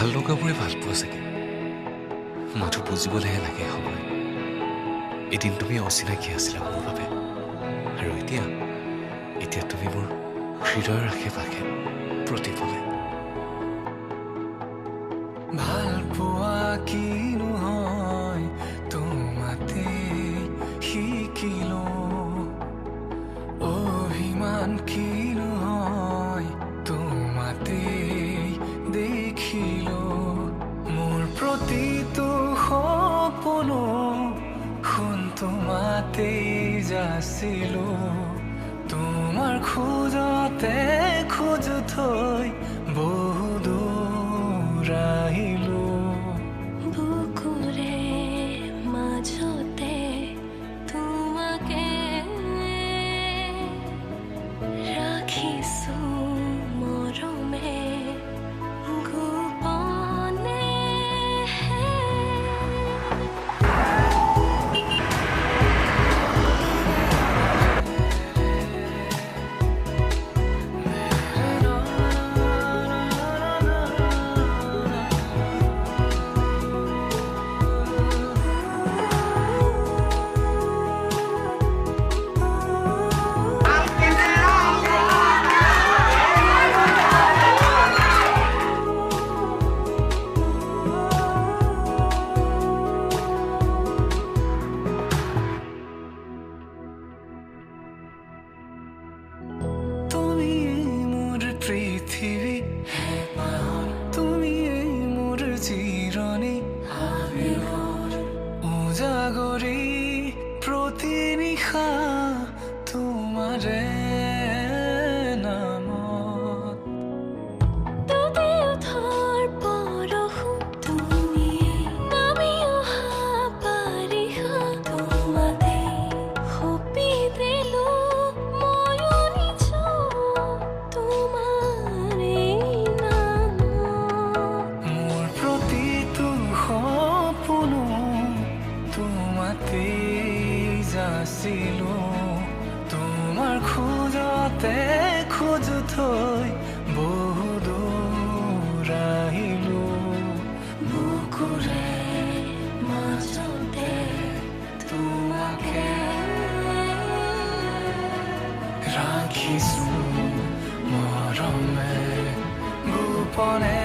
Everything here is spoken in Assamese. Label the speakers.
Speaker 1: ভাল লগাবোৰে ভাল পোৱা চাগে মাথো বুজিবলৈহে লাগে সময় এদিন তুমি অচিনাকি আছিলা মোৰ বাবে আৰু এতিয়া তুমি মোৰ হৃদয়ৰ আশে পাশে প্ৰতিপলে
Speaker 2: ভাল পোৱা কিনো হয় তোমাতে শিকিলো অভিমান কিনো হয় তোমাতে দেখিলো মোৰ প্ৰতিটো সপোনো শুন তোমাতেই যাচিলো তোমাৰ খোজতে খোজ থৈ বহু দূৰ আহিলো
Speaker 3: বুকুৰে মাজতে তোমাকে ৰাখিছো মৰমে গোপনে
Speaker 2: তুমি মোৰ পৃথিৱী তুমি মোৰ জিৰণি উজাগৰি প্ৰতি নিশা তোমাৰে নামত
Speaker 3: তুমি উঠাৰ পৰশু তুমি নামি অহা বাৰিষা তোমাতে সপি দিলো ময়ো নিজ তোমাৰে নামত
Speaker 2: মোৰ প্ৰতিটো সপোনো তোমাতেই যাচিলো তোমাৰ খোজতে খোজ থৈ বহু দূৰ আহিলো বুকুৰে
Speaker 3: মাজতে
Speaker 2: তোমাকে ৰাখিছো মৰমে গোপনে